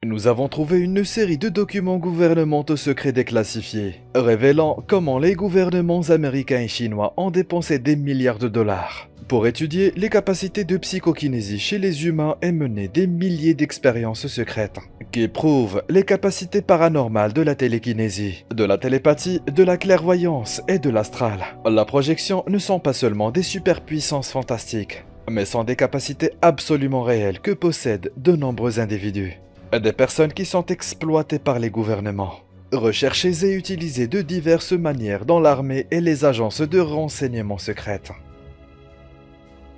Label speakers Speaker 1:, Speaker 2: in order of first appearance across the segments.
Speaker 1: Nous avons trouvé une série de documents gouvernementaux secrets déclassifiés, révélant comment les gouvernements américains et chinois ont dépensé des milliards de dollars pour étudier les capacités de psychokinésie chez les humains et mener des milliers d'expériences secrètes qui prouvent les capacités paranormales de la télékinésie, de la télépathie, de la clairvoyance et de l'astral. La projection ne sont pas seulement des superpuissances fantastiques, mais sont des capacités absolument réelles que possèdent de nombreux individus. Des personnes qui sont exploitées par les gouvernements, recherchées et utilisées de diverses manières dans l'armée et les agences de renseignement secrètes.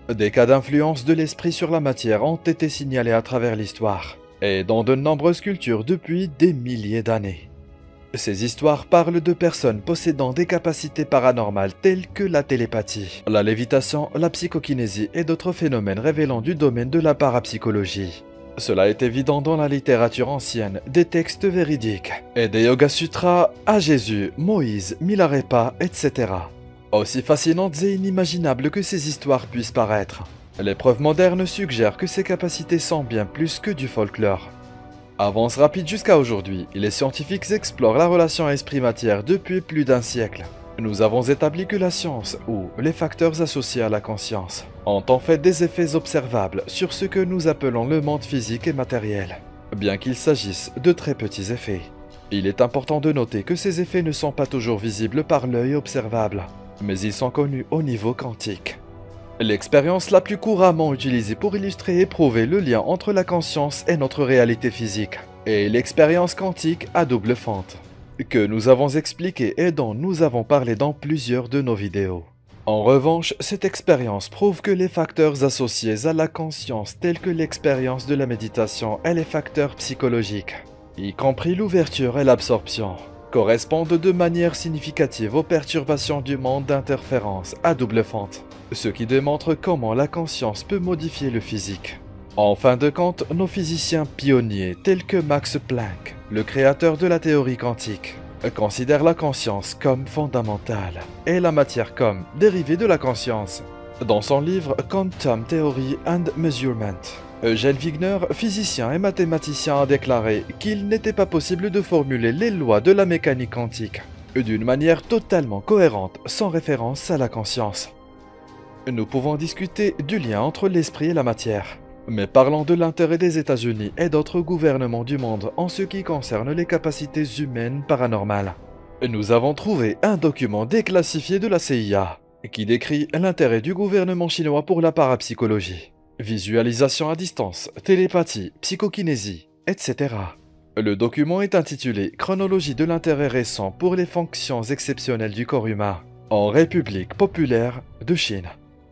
Speaker 1: Des cas d'influence de l'esprit sur la matière ont été signalés à travers l'histoire, et dans de nombreuses cultures depuis des milliers d'années. Ces histoires parlent de personnes possédant des capacités paranormales telles que la télépathie, la lévitation, la psychokinésie et d'autres phénomènes révélant du domaine de la parapsychologie. Cela est évident dans la littérature ancienne, des textes véridiques, et des Yoga Sutras à Jésus, Moïse, Milarepa, etc. Aussi fascinantes et inimaginables que ces histoires puissent paraître, les preuves modernes suggèrent que ces capacités sont bien plus que du folklore. Avance rapide jusqu'à aujourd'hui, les scientifiques explorent la relation esprit-matière depuis plus d'un siècle. Nous avons établi que la science, ou les facteurs associés à la conscience, ont en fait des effets observables sur ce que nous appelons le monde physique et matériel, bien qu'il s'agisse de très petits effets. Il est important de noter que ces effets ne sont pas toujours visibles par l'œil observable, mais ils sont connus au niveau quantique. L'expérience la plus couramment utilisée pour illustrer et prouver le lien entre la conscience et notre réalité physique est l'expérience quantique à double fente, que nous avons expliquée et dont nous avons parlé dans plusieurs de nos vidéos. En revanche, cette expérience prouve que les facteurs associés à la conscience tels que l'expérience de la méditation et les facteurs psychologiques, y compris l'ouverture et l'absorption, correspondent de manière significative aux perturbations du monde d'interférence à double fente, ce qui démontre comment la conscience peut modifier le physique. En fin de compte, nos physiciens pionniers tels que Max Planck, le créateur de la théorie quantique, considèrent la conscience comme fondamentale et la matière comme dérivée de la conscience. Dans son livre Quantum Theory and Measurement, Eugene Wigner, physicien et mathématicien, a déclaré qu'il n'était pas possible de formuler les lois de la mécanique quantique d'une manière totalement cohérente sans référence à la conscience. Nous pouvons discuter du lien entre l'esprit et la matière, mais parlons de l'intérêt des États-Unis et d'autres gouvernements du monde en ce qui concerne les capacités humaines paranormales. Nous avons trouvé un document déclassifié de la CIA qui décrit l'intérêt du gouvernement chinois pour la parapsychologie. Visualisation à distance, télépathie, psychokinésie, etc. Le document est intitulé « Chronologie de l'intérêt récent pour les fonctions exceptionnelles du corps humain en République populaire de Chine ».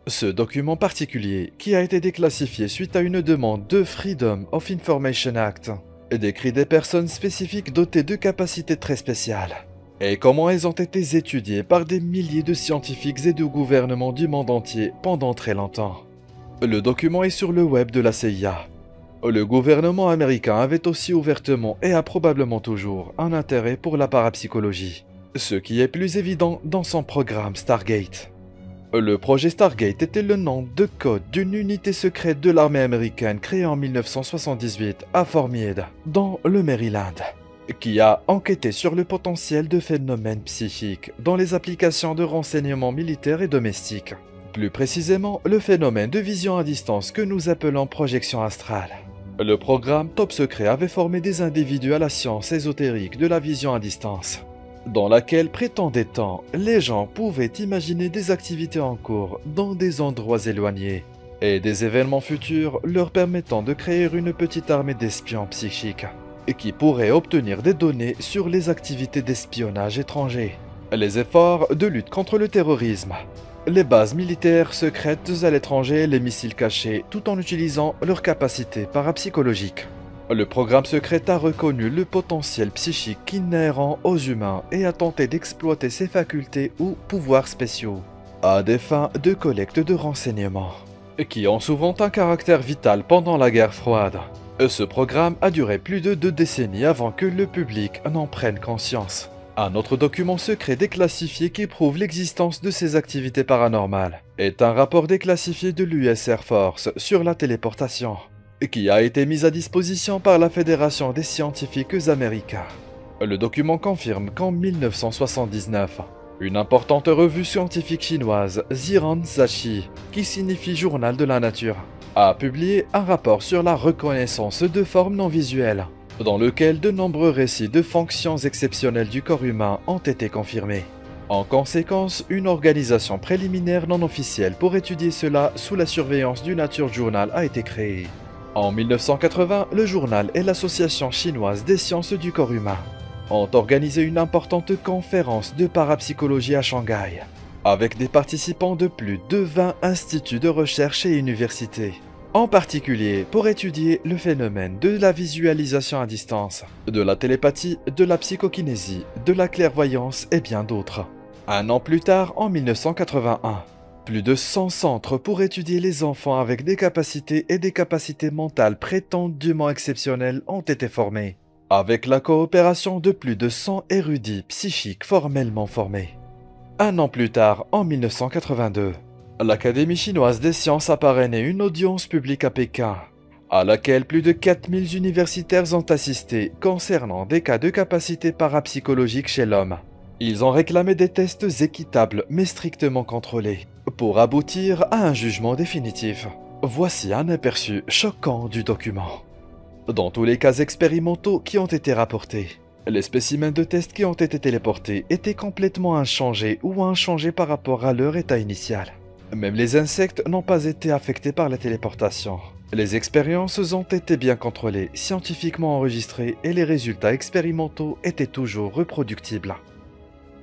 Speaker 1: Ce document particulier, qui a été déclassifié suite à une demande de Freedom of Information Act, décrit des personnes spécifiques dotées de capacités très spéciales, et comment elles ont été étudiées par des milliers de scientifiques et de gouvernements du monde entier pendant très longtemps. Le document est sur le web de la CIA. Le gouvernement américain avait aussi ouvertement et a probablement toujours un intérêt pour la parapsychologie, ce qui est plus évident dans son programme Stargate. Le projet Stargate était le nom de code d'une unité secrète de l'armée américaine créée en 1978 à Fort Meade, dans le Maryland, qui a enquêté sur le potentiel de phénomènes psychiques dans les applications de renseignement militaire et domestique. Plus précisément, le phénomène de vision à distance que nous appelons projection astrale. Le programme Top Secret avait formé des individus à la science ésotérique de la vision à distance, dans laquelle, prétendait-on, les gens pouvaient imaginer des activités en cours dans des endroits éloignés, et des événements futurs leur permettant de créer une petite armée d'espions psychiques, qui pourraient obtenir des données sur les activités d'espionnage étrangers, les efforts de lutte contre le terrorisme, les bases militaires secrètes à l'étranger, les missiles cachés, tout en utilisant leurs capacités parapsychologiques. Le programme secret a reconnu le potentiel psychique inhérent aux humains et a tenté d'exploiter ses facultés ou pouvoirs spéciaux à des fins de collecte de renseignements, qui ont souvent un caractère vital pendant la guerre froide. Ce programme a duré plus de 2 décennies avant que le public n'en prenne conscience. Un autre document secret déclassifié qui prouve l'existence de ces activités paranormales est un rapport déclassifié de l'US Air Force sur la téléportation, qui a été mise à disposition par la Fédération des scientifiques américains. Le document confirme qu'en 1979, une importante revue scientifique chinoise, Ziran Zashi, qui signifie Journal de la Nature, a publié un rapport sur la reconnaissance de formes non visuelles, dans lequel de nombreux récits de fonctions exceptionnelles du corps humain ont été confirmés. En conséquence, une organisation préliminaire non officielle pour étudier cela sous la surveillance du Nature Journal a été créée. En 1980, le journal et l'Association chinoise des sciences du corps humain ont organisé une importante conférence de parapsychologie à Shanghai, avec des participants de plus de 20 instituts de recherche et universités, en particulier pour étudier le phénomène de la visualisation à distance, de la télépathie, de la psychokinésie, de la clairvoyance et bien d'autres. Un an plus tard, en 1981, plus de 100 centres pour étudier les enfants avec des capacités et des capacités mentales prétendument exceptionnelles ont été formés, avec la coopération de plus de 100 érudits psychiques formellement formés. Un an plus tard, en 1982, l'Académie chinoise des sciences a parrainé une audience publique à Pékin, à laquelle plus de 4000 universitaires ont assisté concernant des cas de capacité parapsychologique chez l'homme. Ils ont réclamé des tests équitables mais strictement contrôlés, pour aboutir à un jugement définitif. Voici un aperçu choquant du document. Dans tous les cas expérimentaux qui ont été rapportés, les spécimens de test qui ont été téléportés étaient complètement inchangés ou inchangés par rapport à leur état initial. Même les insectes n'ont pas été affectés par la téléportation. Les expériences ont été bien contrôlées, scientifiquement enregistrées et les résultats expérimentaux étaient toujours reproductibles.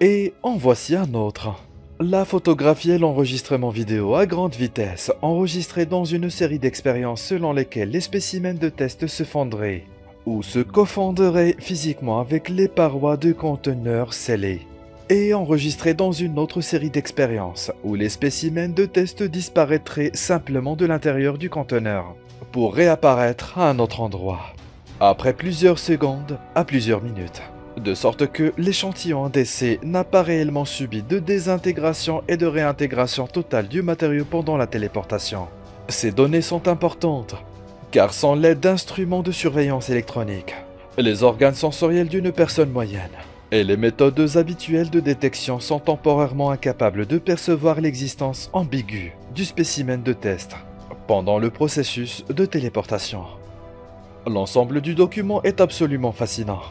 Speaker 1: Et en voici un autre. La photographie et l'enregistrement vidéo à grande vitesse, enregistrés dans une série d'expériences selon lesquelles les spécimens de test se fondraient ou se cofonderaient physiquement avec les parois de conteneurs scellés, et enregistrés dans une autre série d'expériences où les spécimens de test disparaîtraient simplement de l'intérieur du conteneur pour réapparaître à un autre endroit, après plusieurs secondes à plusieurs minutes. De sorte que l'échantillon en décès n'a pas réellement subi de désintégration et de réintégration totale du matériau pendant la téléportation. Ces données sont importantes, car sans l'aide d'instruments de surveillance électronique, les organes sensoriels d'une personne moyenne et les méthodes habituelles de détection sont temporairement incapables de percevoir l'existence ambiguë du spécimen de test pendant le processus de téléportation. L'ensemble du document est absolument fascinant.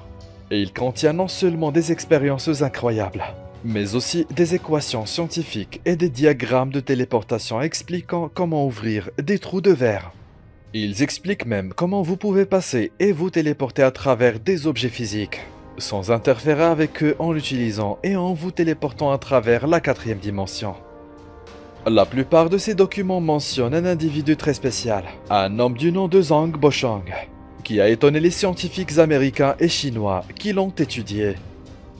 Speaker 1: Et il contient non seulement des expériences incroyables, mais aussi des équations scientifiques et des diagrammes de téléportation expliquant comment ouvrir des trous de verre. Ils expliquent même comment vous pouvez passer et vous téléporter à travers des objets physiques, sans interférer avec eux en l'utilisant et en vous téléportant à travers la 4e dimension. La plupart de ces documents mentionnent un individu très spécial, un homme du nom de Zhang Boshang, qui a étonné les scientifiques américains et chinois qui l'ont étudié.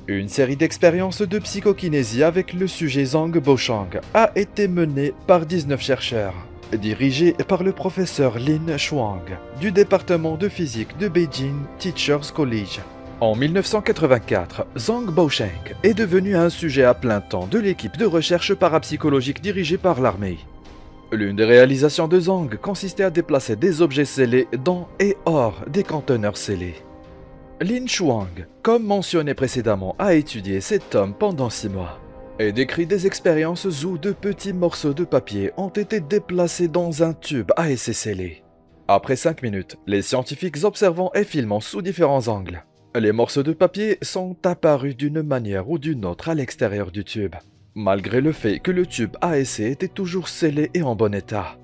Speaker 1: Une série d'expériences de psychokinésie avec le sujet Zhang Boshang a été menée par 19 chercheurs, dirigés par le professeur Lin Shuang du département de physique de Beijing Teachers College. En 1984, Zhang Boshang est devenu un sujet à plein temps de l'équipe de recherche parapsychologique dirigée par l'armée. L'une des réalisations de Zhang consistait à déplacer des objets scellés dans et hors des conteneurs scellés. Lin Shuang, comme mentionné précédemment, a étudié cet homme pendant 6 mois et décrit des expériences où de petits morceaux de papier ont été déplacés dans un tube à essai scellé. Après 5 minutes, les scientifiques observant et filmant sous différents angles, les morceaux de papier sont apparus d'une manière ou d'une autre à l'extérieur du tube, malgré le fait que le tube à essai était toujours scellé et en bon état.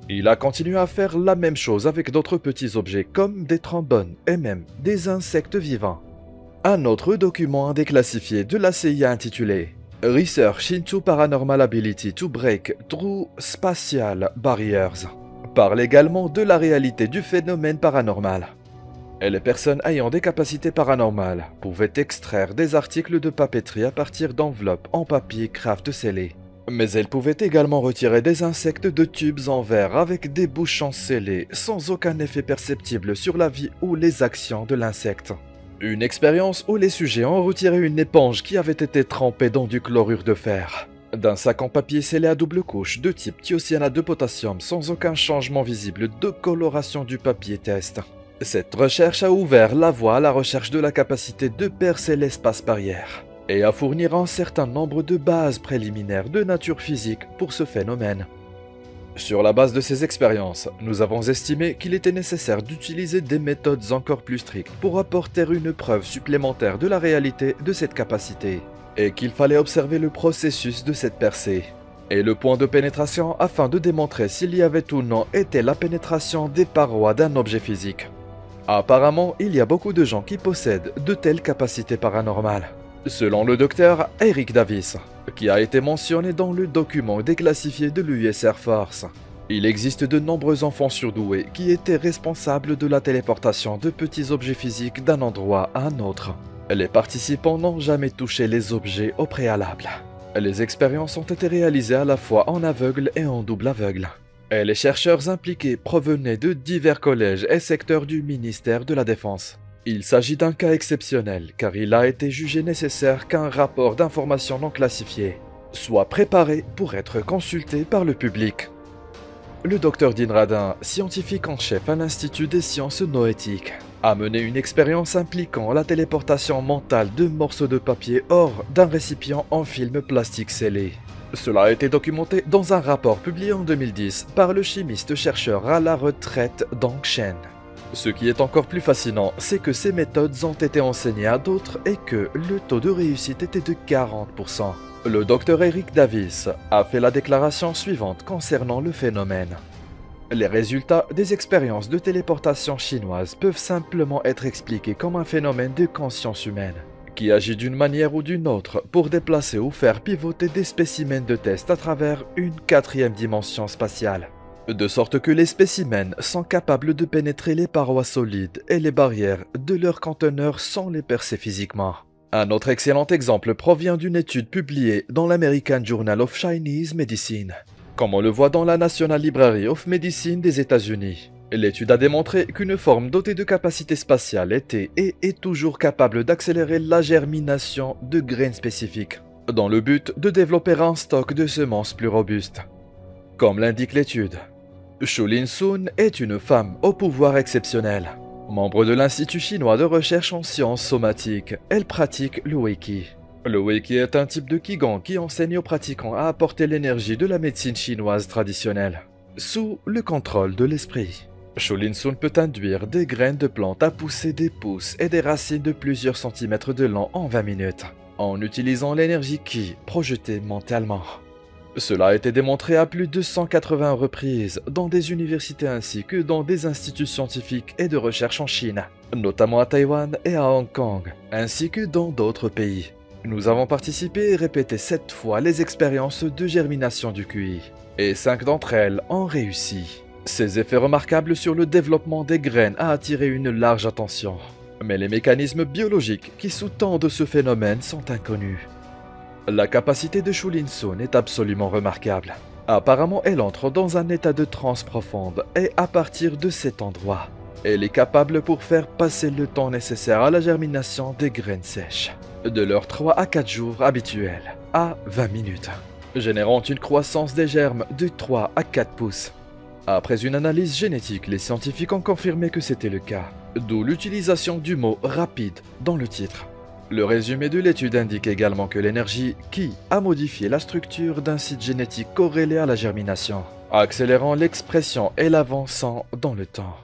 Speaker 1: Il a continué à faire la même chose avec d'autres petits objets comme des trombones et même des insectes vivants. Un autre document déclassifié de la CIA intitulé « Research into Paranormal Ability to Break Through Spatial Barriers » parle également de la réalité du phénomène paranormal. Et les personnes ayant des capacités paranormales pouvaient extraire des articles de papeterie à partir d'enveloppes en papier craft scellé. Mais elles pouvaient également retirer des insectes de tubes en verre avec des bouchons scellés sans aucun effet perceptible sur la vie ou les actions de l'insecte. Une expérience où les sujets ont retiré une éponge qui avait été trempée dans du chlorure de fer d'un sac en papier scellé à double couche de type thiocyanate de potassium sans aucun changement visible de coloration du papier test. Cette recherche a ouvert la voie à la recherche de la capacité de percer l'espace barrière et à fournir un certain nombre de bases préliminaires de nature physique pour ce phénomène. Sur la base de ces expériences, nous avons estimé qu'il était nécessaire d'utiliser des méthodes encore plus strictes pour apporter une preuve supplémentaire de la réalité de cette capacité, et qu'il fallait observer le processus de cette percée, et le point de pénétration afin de démontrer s'il y avait ou non été la pénétration des parois d'un objet physique. Apparemment, il y a beaucoup de gens qui possèdent de telles capacités paranormales. Selon le docteur Eric Davis, qui a été mentionné dans le document déclassifié de l'US Air Force, il existe de nombreux enfants surdoués qui étaient responsables de la téléportation de petits objets physiques d'un endroit à un autre. Les participants n'ont jamais touché les objets au préalable. Les expériences ont été réalisées à la fois en aveugle et en double aveugle. Et les chercheurs impliqués provenaient de divers collèges et secteurs du ministère de la Défense. Il s'agit d'un cas exceptionnel car il a été jugé nécessaire qu'un rapport d'information non classifié soit préparé pour être consulté par le public. Le Dr Dean Radin, scientifique en chef à l'Institut des sciences noétiques, a mené une expérience impliquant la téléportation mentale de morceaux de papier hors d'un récipient en film plastique scellé. Cela a été documenté dans un rapport publié en 2010 par le chimiste-chercheur à la retraite Dong Shen. Ce qui est encore plus fascinant, c'est que ces méthodes ont été enseignées à d'autres et que le taux de réussite était de 40%. Le docteur Eric Davis a fait la déclaration suivante concernant le phénomène. Les résultats des expériences de téléportation chinoises peuvent simplement être expliqués comme un phénomène de conscience humaine, qui agit d'une manière ou d'une autre pour déplacer ou faire pivoter des spécimens de test à travers une quatrième dimension spatiale. De sorte que les spécimens sont capables de pénétrer les parois solides et les barrières de leur conteneur sans les percer physiquement. Un autre excellent exemple provient d'une étude publiée dans l'American Journal of Chinese Medicine, comme on le voit dans la National Library of Medicine des États-Unis. L'étude a démontré qu'une forme dotée de capacité spatiale était et est toujours capable d'accélérer la germination de graines spécifiques, dans le but de développer un stock de semences plus robuste. Comme l'indique l'étude, Shulin Sun est une femme au pouvoir exceptionnel. Membre de l'Institut chinois de recherche en sciences somatiques, elle pratique le Weiqi. Le Weiqi est un type de Qigong qui enseigne aux pratiquants à apporter l'énergie de la médecine chinoise traditionnelle, sous le contrôle de l'esprit. Shulin Sun peut induire des graines de plantes à pousser des pousses et des racines de plusieurs centimètres de long en 20 minutes, en utilisant l'énergie Qi projetée mentalement. Cela a été démontré à plus de 180 reprises dans des universités ainsi que dans des instituts scientifiques et de recherche en Chine, notamment à Taïwan et à Hong Kong, ainsi que dans d'autres pays. Nous avons participé et répété 7 fois les expériences de germination du QI, et 5 d'entre elles ont réussi. Ces effets remarquables sur le développement des graines a attiré une large attention, mais les mécanismes biologiques qui sous-tendent ce phénomène sont inconnus. La capacité de Shulin Sun est absolument remarquable. Apparemment, elle entre dans un état de transe profonde et à partir de cet endroit, elle est capable pour faire passer le temps nécessaire à la germination des graines sèches, de leurs 3 à 4 jours habituels, à 20 minutes, générant une croissance des germes de 3 à 4 pouces. Après une analyse génétique, les scientifiques ont confirmé que c'était le cas, d'où l'utilisation du mot « rapide » dans le titre. Le résumé de l'étude indique également que l'énergie Qi a modifié la structure d'un site génétique corrélé à la germination, accélérant l'expression et l'avançant dans le temps.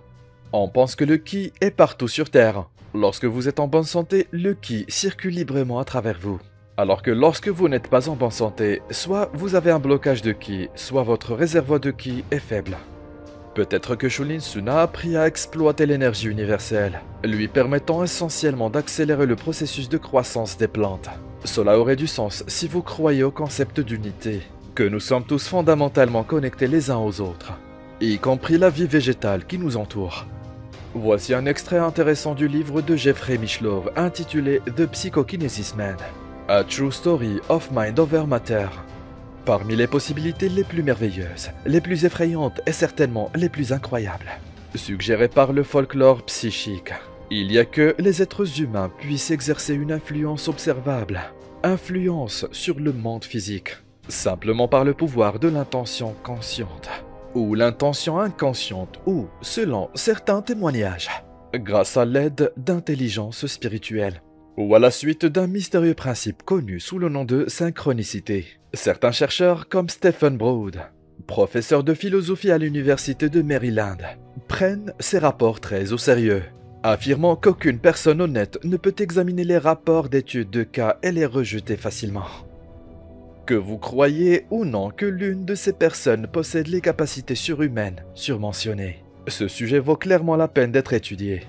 Speaker 1: On pense que le Qi est partout sur Terre. Lorsque vous êtes en bonne santé, le Qi circule librement à travers vous. Alors que lorsque vous n'êtes pas en bonne santé, soit vous avez un blocage de Qi, soit votre réservoir de Qi est faible. Peut-être que Shulin Sun a appris à exploiter l'énergie universelle, lui permettant essentiellement d'accélérer le processus de croissance des plantes. Cela aurait du sens si vous croyez au concept d'unité, que nous sommes tous fondamentalement connectés les uns aux autres, y compris la vie végétale qui nous entoure. Voici un extrait intéressant du livre de Jeffrey Mishlove intitulé The Psychokinesis Man, A True Story of Mind Over Matter. Parmi les possibilités les plus merveilleuses, les plus effrayantes et certainement les plus incroyables, suggérées par le folklore psychique, il y a que les êtres humains puissent exercer une influence observable, influence sur le monde physique. simplement par le pouvoir de l'intention consciente, ou l'intention inconsciente, ou, selon certains témoignages, grâce à l'aide d'intelligence spirituelle, ou à la suite d'un mystérieux principe connu sous le nom de synchronicité. Certains chercheurs comme Stephen Broad, professeur de philosophie à l'université de Maryland, prennent ces rapports très au sérieux, affirmant qu'aucune personne honnête ne peut examiner les rapports d'études de cas et les rejeter facilement. Que vous croyez ou non que l'une de ces personnes possède les capacités surhumaines surmentionnées, ce sujet vaut clairement la peine d'être étudié.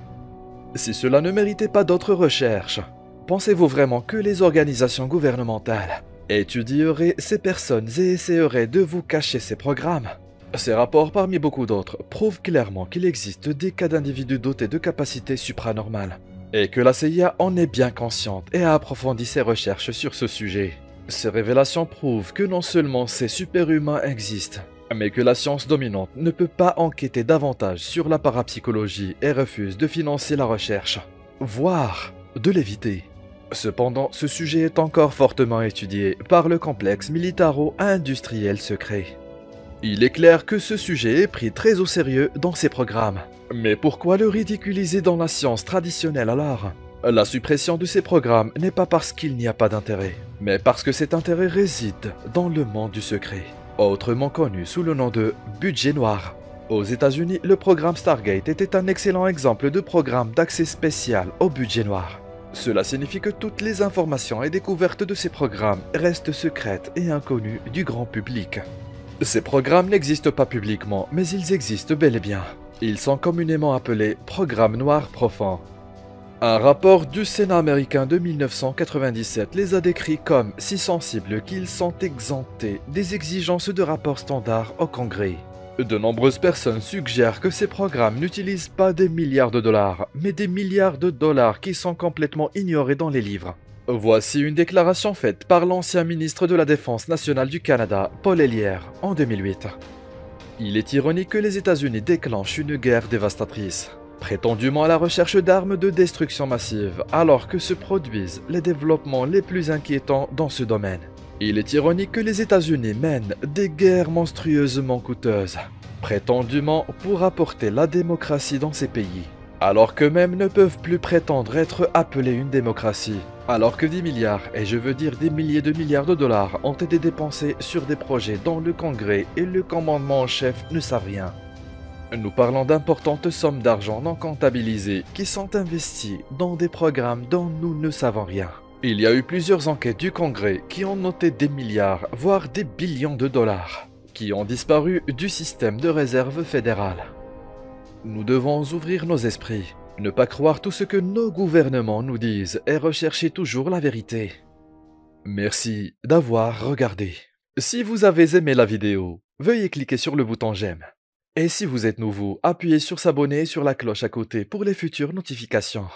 Speaker 1: Si cela ne méritait pas d'autres recherches, pensez-vous vraiment que les organisations gouvernementales étudieraient ces personnes et essaieraient de vous cacher ces programmes? Ces rapports, parmi beaucoup d'autres, prouvent clairement qu'il existe des cas d'individus dotés de capacités supranormales, et que la CIA en est bien consciente et a approfondi ses recherches sur ce sujet. Ces révélations prouvent que non seulement ces super-humains existent, mais que la science dominante ne peut pas enquêter davantage sur la parapsychologie et refuse de financer la recherche, voire de l'éviter. Cependant, ce sujet est encore fortement étudié par le complexe militaro-industriel secret. Il est clair que ce sujet est pris très au sérieux dans ces programmes. Mais pourquoi le ridiculiser dans la science traditionnelle alors? La suppression de ces programmes n'est pas parce qu'il n'y a pas d'intérêt, mais parce que cet intérêt réside dans le monde du secret, autrement connu sous le nom de budget noir. Aux États-Unis, le programme Stargate était un excellent exemple de programme d'accès spécial au budget noir. Cela signifie que toutes les informations et découvertes de ces programmes restent secrètes et inconnues du grand public. Ces programmes n'existent pas publiquement, mais ils existent bel et bien. Ils sont communément appelés programmes noirs profonds. Un rapport du Sénat américain de 1997 les a décrits comme si sensibles qu'ils sont exemptés des exigences de rapports standards au Congrès. De nombreuses personnes suggèrent que ces programmes n'utilisent pas des milliards de dollars, mais des milliards de dollars qui sont complètement ignorés dans les livres. Voici une déclaration faite par l'ancien ministre de la Défense nationale du Canada, Paul Hellyer, en 2008. Il est ironique que les États-Unis déclenchent une guerre dévastatrice, prétendument à la recherche d'armes de destruction massive, alors que se produisent les développements les plus inquiétants dans ce domaine. Il est ironique que les États-Unis mènent des guerres monstrueusement coûteuses, prétendument pour apporter la démocratie dans ces pays, alors qu'eux-mêmes ne peuvent plus prétendre être appelés une démocratie, alors que des milliards, et je veux dire des milliers de milliards de dollars, ont été dépensés sur des projets dont le Congrès et le commandement en chef ne savent rien. Nous parlons d'importantes sommes d'argent non comptabilisées qui sont investies dans des programmes dont nous ne savons rien. Il y a eu plusieurs enquêtes du Congrès qui ont noté des milliards, voire des billions de dollars, qui ont disparu du système de réserve fédérale. Nous devons ouvrir nos esprits, ne pas croire tout ce que nos gouvernements nous disent et rechercher toujours la vérité. Merci d'avoir regardé. Si vous avez aimé la vidéo, veuillez cliquer sur le bouton j'aime. Et si vous êtes nouveau, appuyez sur s'abonner et sur la cloche à côté pour les futures notifications.